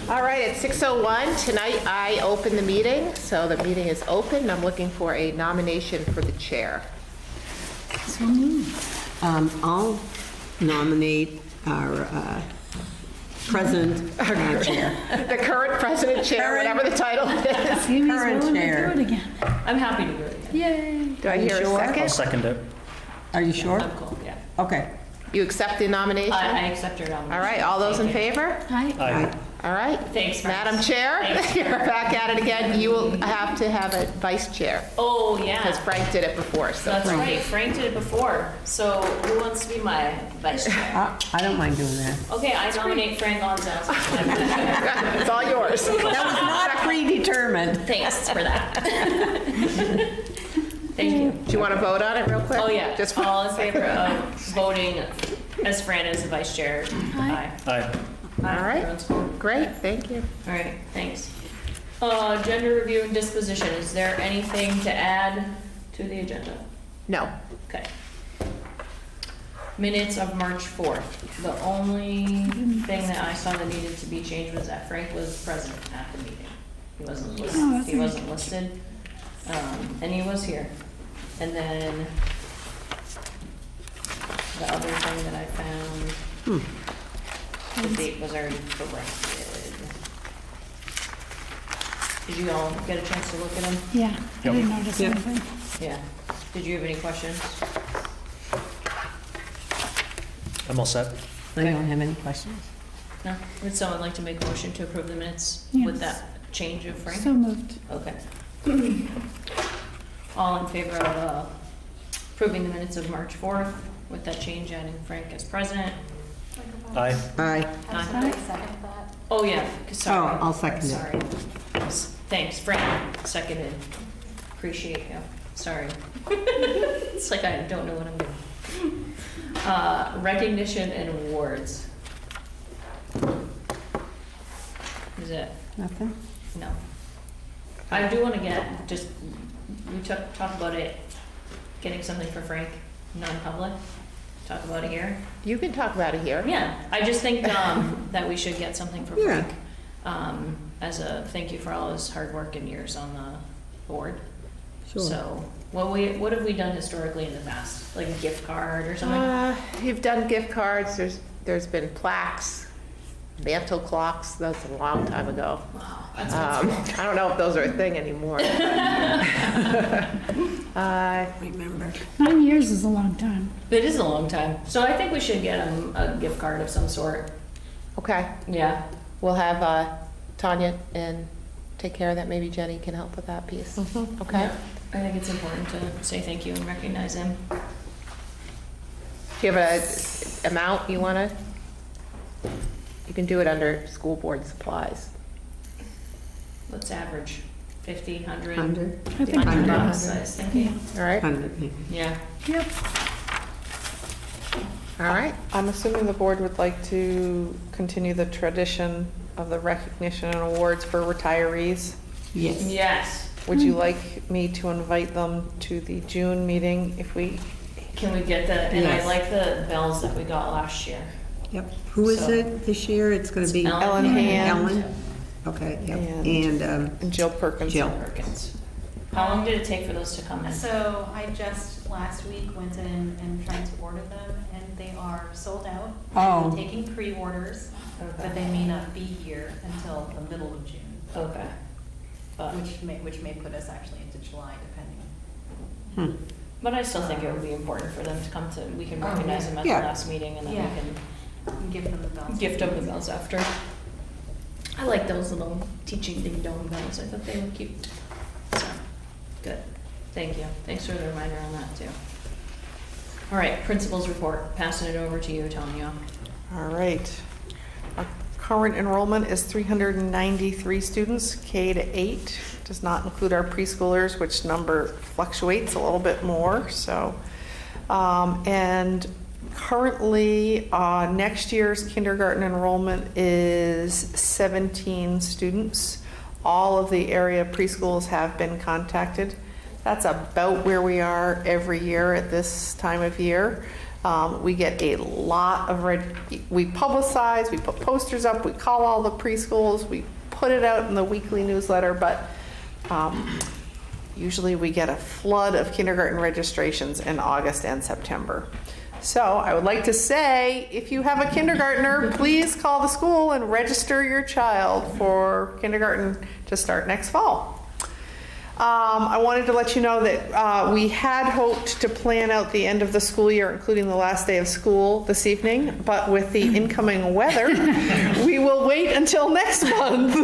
All right, at 6:01 tonight, I open the meeting, so the meeting is open. I'm looking for a nomination for the chair. So moved. I'll nominate our president, chair. The current president chair, whatever the title is. Amy's Current willing to chair. do it again. I'm happy to do it again. Yay. Do I hear a sure? second? I'll second it. Are you sure? I'm cool, yeah. Okay. You accept the nomination? I accept your nomination. All right, all those in Thank you. favor? Hi. Aye. All right. Thanks, Frank. Madam Chair, Thanks. you're back at it again. You will have to have a vice chair, Oh, because yeah. Frank did it before, so. That's right, Frank did it before. So who wants to be my vice chair? I don't mind doing that. Okay, I nominate Frank Gonzalez. It's all yours. That was not predetermined. Thanks for that. Thank you. Do you want to vote on it real quick? Oh, yeah. Just All in favor of voting as Fran as the vice chair? Aye. Aye. All right. Everyone's cool. Great, thank you. All right, thanks. Gender review and disposition, is there anything to add to the agenda? No. Okay. Minutes of March 4th. The only thing that I saw that needed to be changed was that Frank was present at the meeting. He wasn't listed, Oh, that's he right. wasn't listed, and he was here. And then the other thing that I found, the date was already corrected. Did you all get a chance to look at them? Yeah, I Yep. didn't notice Yep. anything. Yeah. Did you have any questions? I'm all set. I don't have any questions. No? Would someone like to make a motion to approve the minutes with Yes. that change of Frank? So moved. Okay. All in favor of approving the minutes of March 4th with that change, adding Frank as president? Aye. Aye. Aye. Oh, yeah, sorry. Oh, I'll second it. Sorry. Thanks, Frank, seconded. Appreciate you. Sorry. It's like I don't know what I'm doing. Recognition and awards. Is it? Nothing? No. I do want to get, just, we talked about it, getting something for Frank, non-public, talk about it here. You can talk about it here. Yeah, I just think that we should get something for Yeah. Frank, as a thank you for all his hard work and years on the board. Sure. So, what have we done historically in the past, like a gift card or something? You've done gift cards, there's been plaques, mantle clocks, that was a long time ago. Wow, that's I don't know if those are a thing anymore. Remember. 9 years is a long time. It is a long time, so I think we should get him a gift card of some sort. Okay, Yeah. we'll have Tanya and take care of that. Maybe Jenny can help with that piece. Okay? Yeah, I think it's important to say thank you and recognize him. Do you have a amount you want to? You can do it under school board supplies. What's average? 50, 100? 100? I think 100 100. bucks, I was thinking. All right? 100 maybe. Yeah. Yep. All right. I'm assuming the board would like to continue the tradition of the recognition and awards for retirees. Yes. Yes. Would you like me to invite them to the June meeting if we, Can we get the, and I Yes. like the bells that we got last year. Yep. Who is So- it this year? It's going to be Ellen Hand. Ellen? Okay, yep. And- And Jill Perkins? Jill. Perkins. How long did it take for those to come in? So I just last week went in and tried to order them, and they are sold out. Oh. I'm taking pre-orders, but they may not be here until the middle of June, Okay. But, which may put us actually into July, depending. but I still think it would be important for them to come to, we can recognize them at the Yeah. last meeting and then Yeah. we can And give them the bells. gift them the bells after. I like those little teaching ding dong bells. I thought they were cute. So, good. Thank you. Thanks for the reminder on that too. All right, principal's report. Passing it over to you, Tanya. All right. Our current enrollment is 393 students, K to 8. Does not include our preschoolers, which number fluctuates a little bit more, so. And currently, next year's kindergarten enrollment is 17 students. All of the area preschools have been contacted. That's about where we are every year at this time of year. We get a lot of we publicize, we put posters up, we call all the preschools, we put it out in the weekly newsletter, but usually we get a flood of kindergarten registrations in August and September. So I would like to say, if you have a kindergartner, please call the school and register your child for kindergarten to start next fall. I wanted to let you know that we had hoped to plan out the end of the school year, including the last day of school this evening, but with the incoming weather, we will wait until next month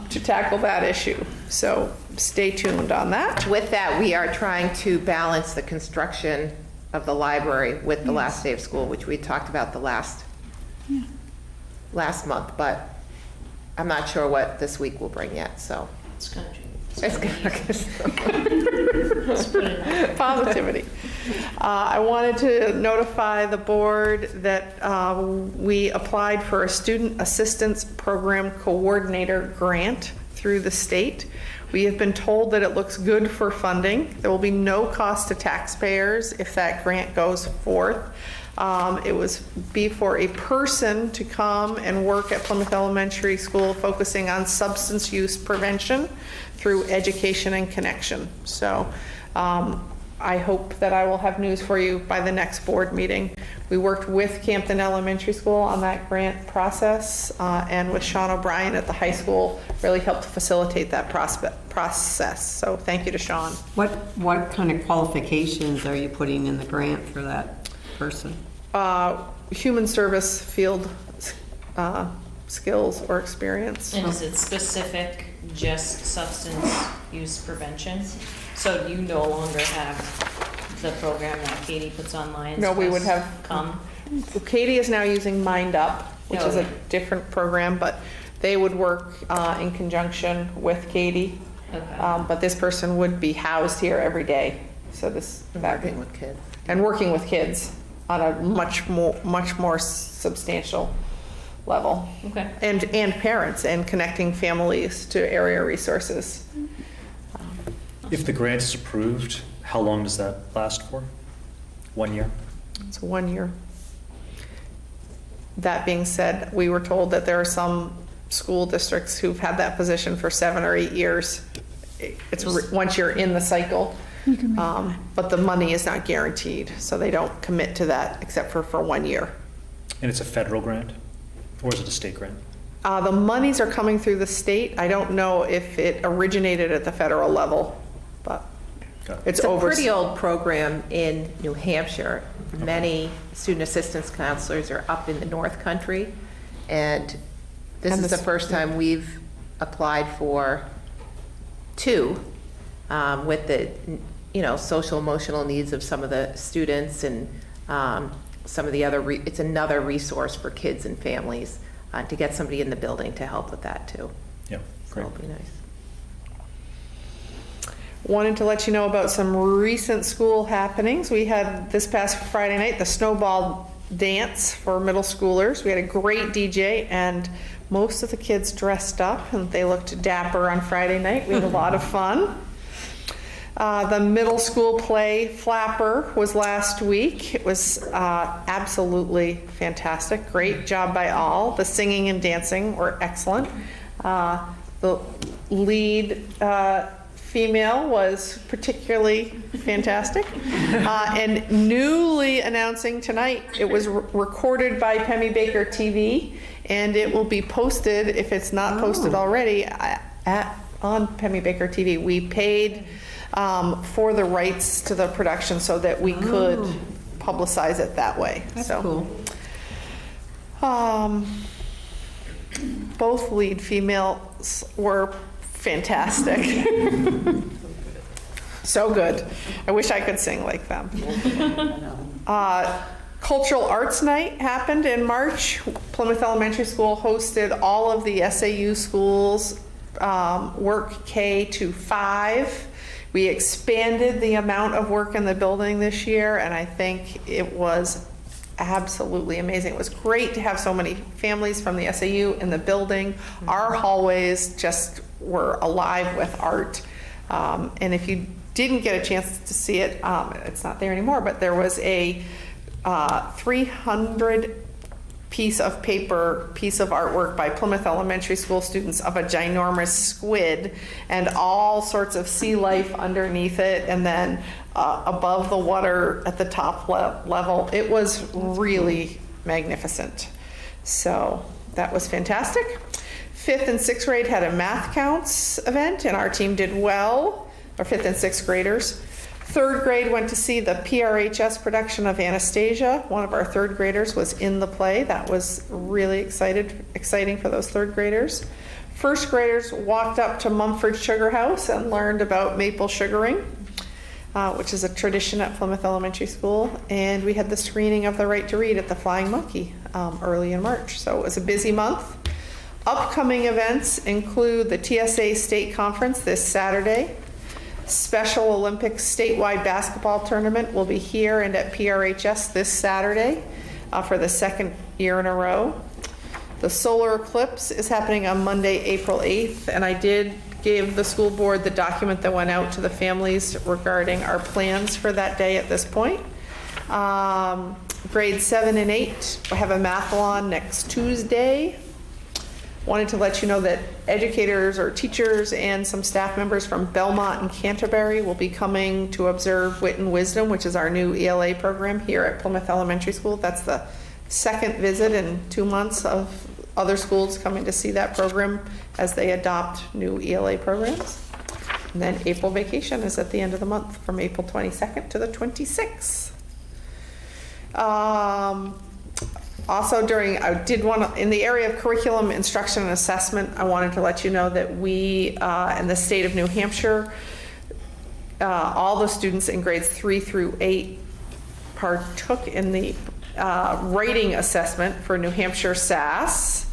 to tackle that issue. So stay tuned on that. With that, we are trying to balance the construction of the library with the last day of school, which we talked about the last month, but I'm not sure what this week will bring yet, so. It's gonna change. It's Let's put it out there. Positivity. I wanted to notify the board that we applied for a Student Assistance Program Coordinator grant through the state. We have been told that it looks good for funding. There will be no cost to taxpayers if that grant goes forth. It was for a person to come and work at Plymouth Elementary School focusing on substance use prevention through education and connection. So I hope that I will have news for you by the next board meeting. We worked with Campton Elementary School on that grant process and with Sean O'Brien at the high school really helped facilitate that process. So thank you to Sean. What kind of qualifications are you putting in the grant for that person? Human service field skills or experience. And is it specific, just substance use prevention? So you no longer have the program that Katie puts online? No, we would have. Come? Katie is now using Mind Up, which is a Okay. different program, but they would work in conjunction with Katie. Okay. But this person would be housed here every day. So Working with kids. and working with kids on a much more substantial level. Okay. And parents and connecting families to area resources. If the grant is approved, how long does that last for? 1 year? It's 1 year. That being said, we were told that there are some school districts who've had that position for 7 or 8 years. It's once you're in the cycle, but the money is not guaranteed, so they don't commit to that except for 1 year. And it's a federal grant? Or is it a state grant? The monies are coming through the state. I don't know if it originated at the federal level, but Got it. it's It's a over. pretty old program in New Hampshire. Many student assistance counselors are up in the North Country, and this And is the this- first time we've applied for 2 with the, social emotional needs of some of the students and some of the other, it's another resource for kids and families to get somebody in the building to help with that too. Yeah, So great. it'll be nice. Wanted to let you know about some recent school happenings. We had this past Friday night the snowball dance for middle schoolers. We had a great DJ and most of the kids dressed up and they looked dapper on Friday night. We had a lot of fun. The middle school play Flapper was last week. It was absolutely fantastic. Great job by all. The singing and dancing were excellent. The lead female was particularly fantastic. And newly announcing tonight, it was recorded by Pemmy Baker TV, and it will be posted, if it's not posted already, on Pemmy Baker TV. We paid for the rights to the production so that we could publicize it that way. That's So, cool. both lead females were fantastic. So good. I wish I could sing like them. Cultural Arts Night happened in March. Plymouth Elementary School hosted all of the SAU schools, work K to 5. We expanded the amount of work in the building this year, and I think it was absolutely amazing. It was great to have so many families from the SAU in the building. Our hallways just were alive with art. And if you didn't get a chance to see it, it's not there anymore, but there was a 300 piece of artwork by Plymouth Elementary School students of a ginormous squid and all sorts of sea life underneath it, and then above the water at the top level. It was really magnificent. So that was fantastic. 5th and 6th grade had a math counts event, and our team did well, our 5th and 6th graders. 3rd grade went to see the PRHS production of Anastasia. One of our 3rd graders was in the play. That was really exciting for those 3rd graders. 1st graders walked up to Mumford Sugar House and learned about maple sugaring, which is a tradition at Plymouth Elementary School. And we had the screening of The Right to Read at the Flying Monkey early in March. So it was a busy month. Upcoming events include the TSA State Conference this Saturday. Special Olympics statewide basketball tournament will be here and at PRHS this Saturday for the 2nd year in a row. The solar eclipse is happening on Monday, April 8th, and I did give the school board the document that went out to the families regarding our plans for that day at this point. Grade 7 and 8, we have a mathlon next Tuesday. Wanted to let you know that educators or teachers and some staff members from Belmont and Canterbury will be coming to observe Wit and Wisdom, which is our new ELA program here at Plymouth Elementary School. That's the 2nd visit in 2 months of other schools coming to see that program as they adopt new ELA programs. And then April vacation is at the end of the month from April 22nd to the 26th. Also in the area of curriculum, instruction, and assessment, I wanted to let you know that we, in the state of New Hampshire, all the students in grades 3 through 8 partook in the writing assessment for New Hampshire SAS.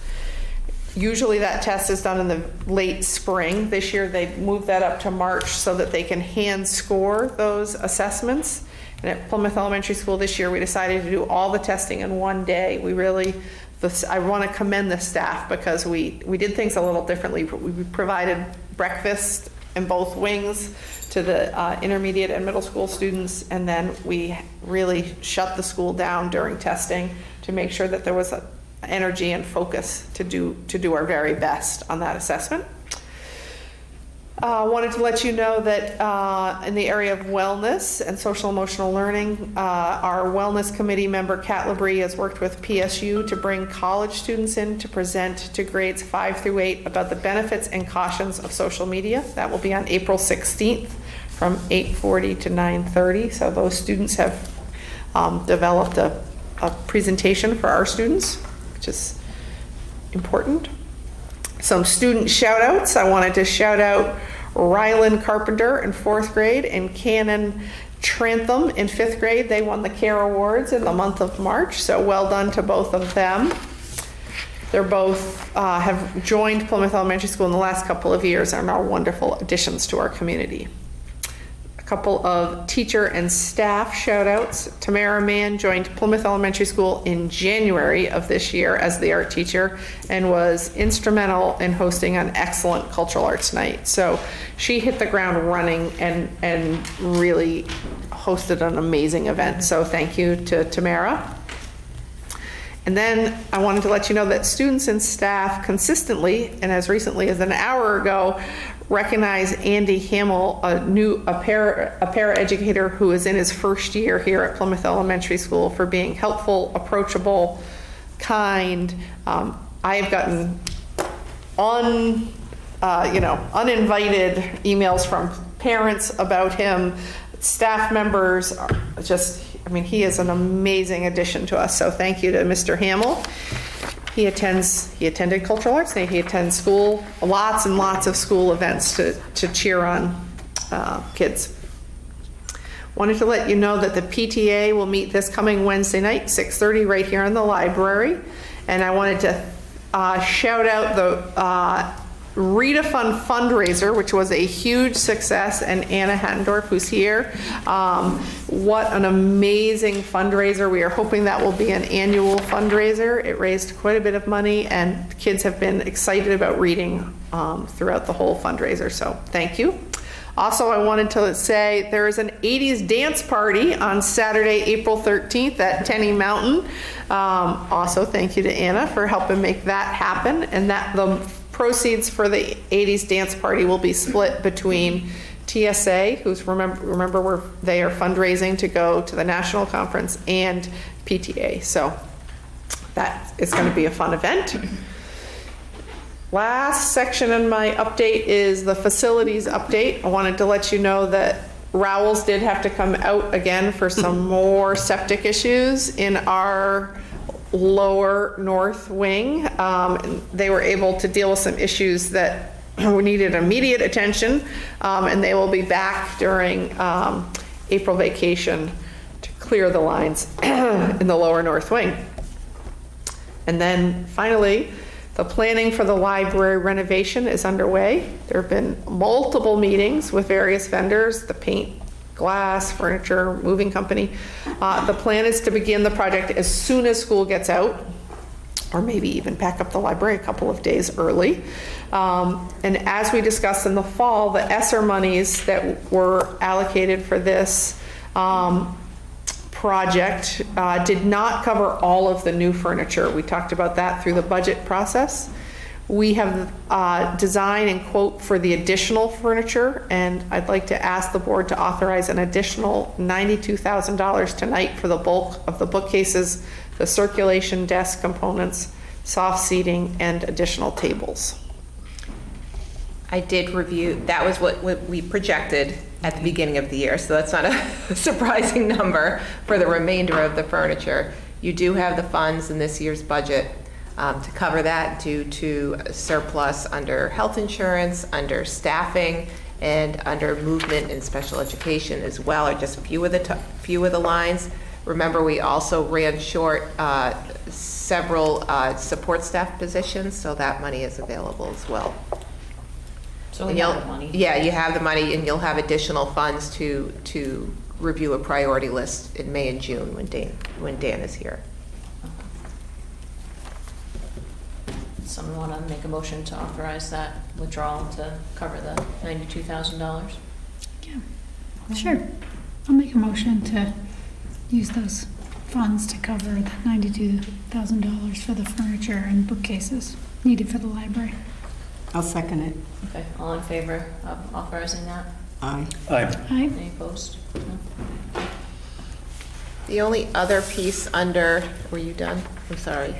Usually that test is done in the late spring. This year they moved that up to March so that they can hand score those assessments. And at Plymouth Elementary School this year, we decided to do all the testing in one day. I want to commend the staff because we did things a little differently. We provided breakfast in both wings to the intermediate and middle school students, and then we really shut the school down during testing to make sure that there was energy and focus to do our very best on that assessment. Wanted to let you know that in the area of wellness and social emotional learning, our wellness committee member Kat Labrie has worked with PSU to bring college students in to present to grades 5 through 8 about the benefits and cautions of social media. That will be on April 16th from 8:40 to 9:30. So those students have developed a presentation for our students, which is important. Some student shout outs. I wanted to shout out Rylan Carpenter in 4th grade and Cannon Trantham in 5th grade. They won the CARE Awards in the month of March, so well done to both of them. They're both have joined Plymouth Elementary School in the last couple of years and are wonderful additions to our community. Couple of teacher and staff shout outs. Tamara Mann joined Plymouth Elementary School in January of this year as the art teacher and was instrumental in hosting an excellent cultural arts night. So she hit the ground running and really hosted an amazing event. So thank you to Tamara. And then I wanted to let you know that students and staff consistently, and as recently as an hour ago, recognize Andy Hamill, a para-educator who is in his first year here at Plymouth Elementary School, for being helpful, approachable, kind. I have gotten uninvited emails from parents about him. Staff members are he is an amazing addition to us. So thank you to Mr. Hamill. He attended Cultural Arts Day. He attends lots and lots of school events to cheer on kids. Wanted to let you know that the PTA will meet this coming Wednesday night, 6:30, right here in the library. And I wanted to shout out the Read a Fund fundraiser, which was a huge success, and Anna Hattendorf, who's here. What an amazing fundraiser. We are hoping that will be an annual fundraiser. It raised quite a bit of money, and kids have been excited about reading throughout the whole fundraiser, so thank you. Also, I wanted to say there is an 80s dance party on Saturday, April 13th at Tenny Mountain. Also, thank you to Anna for helping make that happen. And that the proceeds for the 80s dance party will be split between TSA, who's remember they are fundraising to go to the national conference, and PTA. So that is going to be a fun event. Last section in my update is the facilities update. I wanted to let you know that Rowell's did have to come out again for some more septic issues in our lower north wing. And they were able to deal with some issues that needed immediate attention, and they will be back during April vacation to clear the lines in the lower north wing. And then finally, the planning for the library renovation is underway. There have been multiple meetings with various vendors, the paint, glass, furniture, moving company. The plan is to begin the project as soon as school gets out, or maybe even pack up the library a couple of days early. And as we discussed in the fall, the ESSER monies that were allocated for this project did not cover all of the new furniture. We talked about that through the budget process. We have design and quote for the additional furniture, and I'd like to ask the board to authorize an additional $92,000 tonight for the bulk of the bookcases, the circulation desk components, soft seating, and additional tables. I did review, that was what we projected at the beginning of the year, so that's not a surprising number for the remainder of the furniture. You do have the funds in this year's budget to cover that due to surplus under health insurance, under staffing, and under movement in special education as well, are just few of the lines. Remember, we also ran short several support staff positions, so that money is available as well. So And we have the money. Yeah, you have the money, and you'll have additional funds to review a priority list in May and June when Dan is here. Someone want to make a motion to authorize that withdrawal to cover the $92,000? Yeah, sure. I'll make a motion to use those funds to cover the $92,000 for the furniture and bookcases needed for the library. I'll second it. Okay, all in favor of authorizing that? Aye. Aye. Any opposed? No? The only other piece under, were you done? I'm sorry.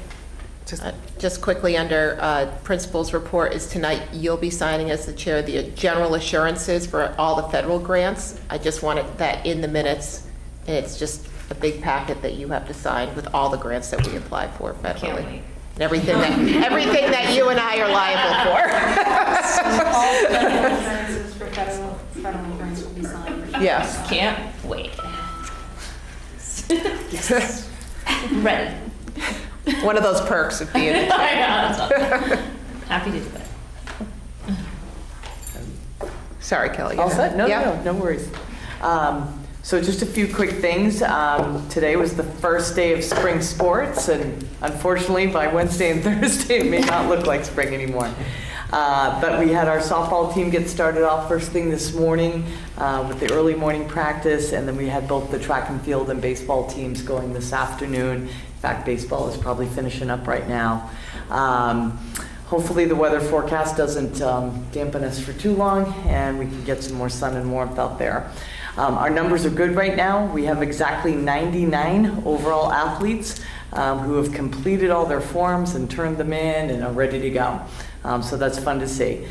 Just quickly under principal's report is tonight you'll be signing as the chair the general assurances for all the federal grants. I just wanted that in the minutes, and it's just a big packet that you have to sign with all the grants that we apply for federally. Can't wait. And everything that you and I are liable All federal insurances for federal grants will be signed. for. Yes. Can't wait. Ready. One of those perks of being the chair. I know, that's awesome. Happy to do it. Sorry, Kelly. All set? No, Yeah. no worries. So just a few quick things. Today was the first day of spring sports, and unfortunately by Wednesday and Thursday it may not look like spring anymore. But we had our softball team get started off first thing this morning with the early morning practice, and then we had both the track and field and baseball teams going this afternoon. In fact, baseball is probably finishing up right now. Hopefully the weather forecast doesn't dampen us for too long, and we can get some more sun and warmth out there. Our numbers are good right now. We have exactly 99 overall athletes who have completed all their forms and turned them in and are ready to go. So that's fun to see.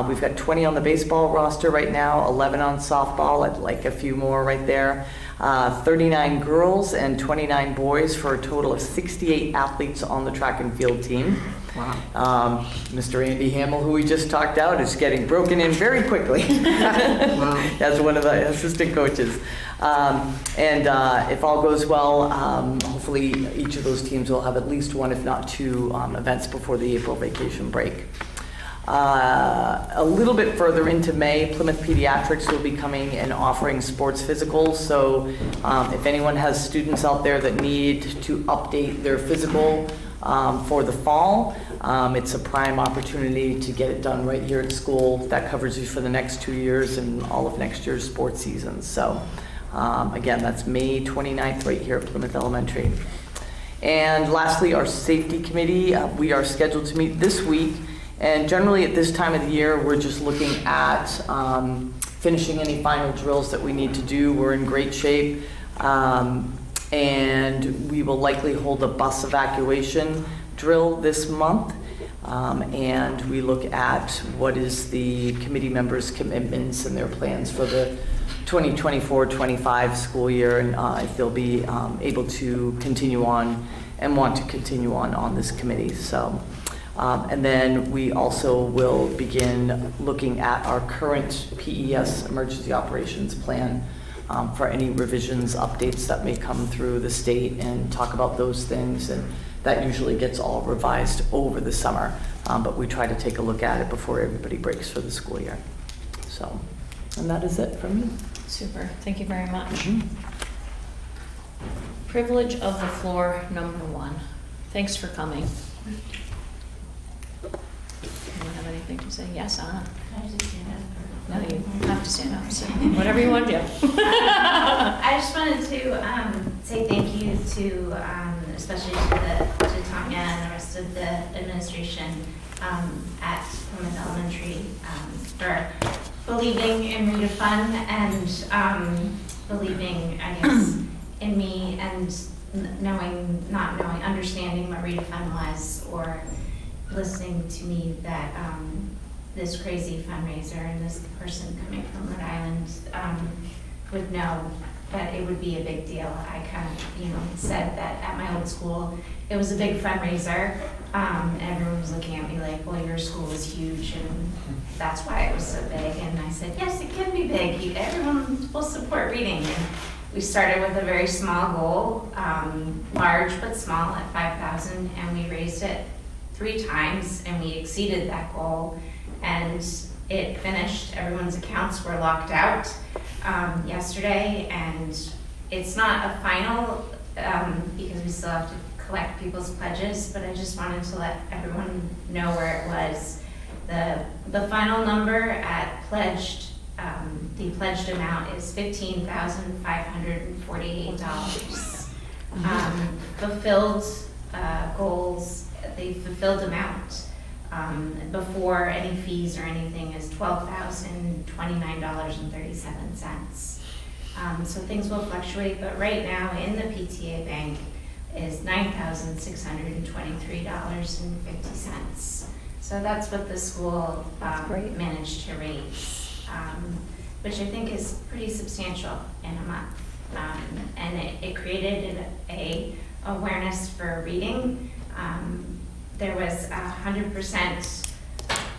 We've got 20 on the baseball roster right now, 11 on softball. I'd like a few more right there. 39 girls and 29 boys for a total of 68 athletes on the track and field team. Wow. Mr. Andy Hamill, who we just talked out, is getting broken in very quickly as one of the assistant coaches. And if all goes well, hopefully each of those teams will have at least one, if not two, events before the April vacation break. A little bit further into May, Plymouth Pediatrics will be coming and offering sports physicals. So if anyone has students out there that need to update their physical, for the fall. It's a prime opportunity to get it done right here at school. That covers you for the next 2 years and all of next year's sports season. So again, that's May 29th right here at Plymouth Elementary. And lastly, our safety committee, we are scheduled to meet this week. And generally at this time of the year, we're just looking at finishing any final drills that we need to do. We're in great shape. And we will likely hold a bus evacuation drill this month. And we look at what is the committee members' commitments and their plans for the 2024-25 school year, and if they'll be able to continue on and want to continue on this committee. So, and then we also will begin looking at our current PES emergency operations plan for any revisions, updates that may come through the state, and talk about those things. And that usually gets all revised over the summer, but we try to take a look at it before everybody breaks for the school year. So, and that is it from me. Super, thank you very much. Privilege of the floor, number 1. Thanks for coming. Anyone have anything to say? Yes, Anna? No, you have to stand up, so whatever you want to do. I just wanted to say thank you to, especially to Tanya and the rest of the administration at Plymouth Elementary for believing in Read a Fun and believing, I guess, in me, and understanding what Read a Fun was, or listening to me that this crazy fundraiser and this person coming from Rhode Island would know that it would be a big deal. I kind of, said that at my old school, it was a big fundraiser. Everyone was looking at me like, well, your school is huge, and that's why it was so big. And I said, yes, it can be big. Everyone will support reading. And we started with a very small goal, large but small at 5,000, and we raised it 3 times, and we exceeded that goal. And it finished. Everyone's accounts were locked out yesterday, and it's not a final because we still have to collect people's pledges, but I just wanted to let everyone know where it was. The final number at pledged, the pledged amount is $15,548. Fulfilled goals, the fulfilled amount before any fees or anything is $12,029.37. So things will fluctuate, but right now in the PTA bank is $9,623.50. So that's what the school managed to raise, which I think is pretty substantial in a month. And it created a awareness for reading. There was 100%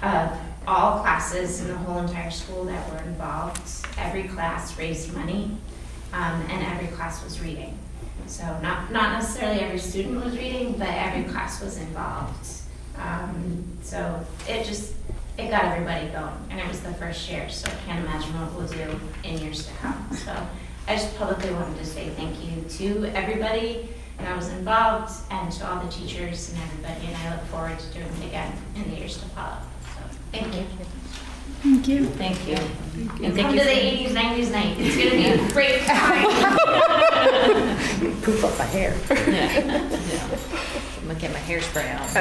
of all classes in the whole entire school that were involved. Every class raised money, and every class was reading. So not necessarily every student was reading, but every class was involved. So it got everybody going, and it was the first year, so I can't imagine what we'll do in years to come. So I just publicly wanted to say thank you to everybody that was involved, and to all the teachers and everybody, and I look forward to doing it again in the years to follow. So thank you. Thank you. Thank you. And come to the 80s, 90s night. It's going to be a great time. Poof up my hair. Yeah. I'm gonna get my hairspray out.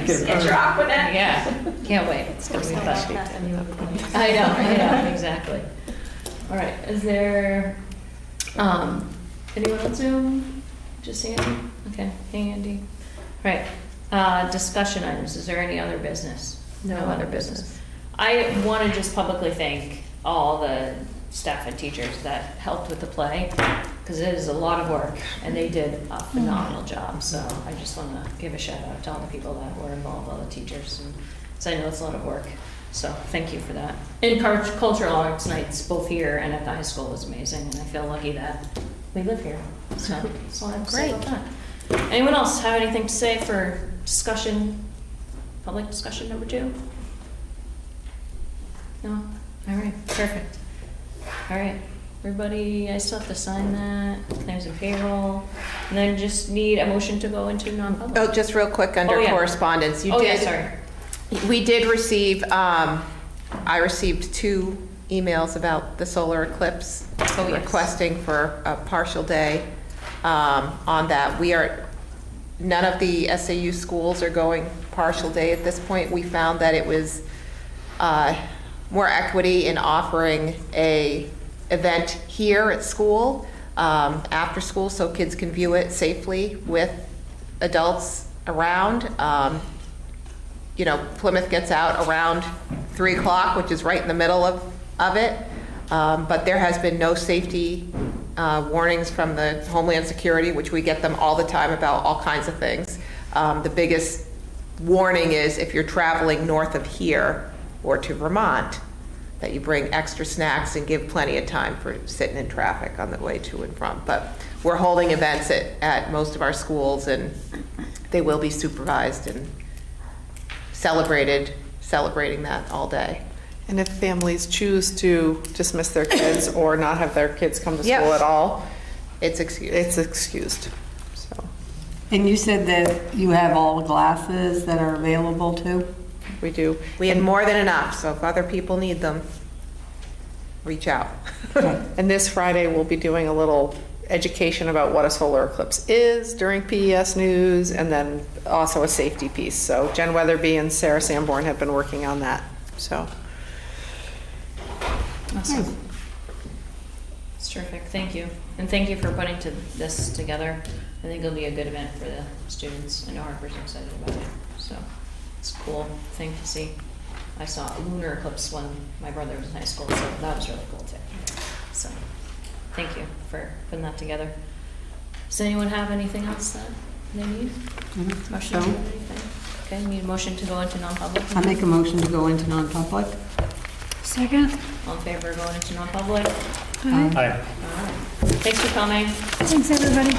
Get your Aquanet. Yeah, can't wait. It's gonna be fun. I know, exactly. All right, is there, anyone on Zoom? Just Andy? Okay, hey Andy. All right, discussion items. Is there any other business? No other business. I want to just publicly thank all the staff and teachers that helped with the play, because it is a lot of work, and they did a phenomenal job. So I just want to give a shout out to all the people that were involved, all the teachers, and so I know it's a lot of work. So thank you for that. And cultural arts nights, both here and at the high school, was amazing, and I feel lucky that we live here. So that's all I have to say about that. Anyone else have anything to say for discussion, public discussion number 2? No? All right, perfect. All right. Everybody, I still have to sign that, claims and payroll, and then just need a motion to go into non-public. Oh, just real quick, under Oh, yeah. correspondence, you Oh, yeah, did. sorry. We did receive, I received 2 emails about the solar eclipse. Oh, yes. Requesting for a partial day on that. None of the SAU schools are going partial day at this point. We found that it was more equity in offering a event here at school, after school, so kids can view it safely with adults around. You know, Plymouth gets out around 3 o'clock, which is right in the middle of it. But there has been no safety warnings from the Homeland Security, which we get them all the time about all kinds of things. The biggest warning is if you're traveling north of here or to Vermont, that you bring extra snacks and give plenty of time for sitting in traffic on the way to and from. But we're holding events at most of our schools, and they will be supervised and celebrating that all day. And if families choose to dismiss their kids or not have their kids come to Yep. school at all, It's excused. it's excused. So And you said that you have all the glasses that are available too? we do. We had more than enough, so if other people need them, reach out. And this Friday, we'll be doing a little education about what a solar eclipse is during PES News, and then also a safety piece. So Jen Weatherby and Sarah Sanborn have been working on that, so. Awesome. It's terrific, thank you. And thank you for putting this together. I think it'll be a good event for the students. I know Harper's excited about it, so it's a cool thing to see. I saw a lunar eclipse when my brother was in high school, so that was really cool too. So, thank you for putting that together. Does anyone have anything else that they need? Questions or So, anything? Okay, need a motion to go into non-public? I make a motion to go into non-public. Second? All in favor of going into non-public? Aye. Aye. All right. Thanks for coming. Thanks, everybody.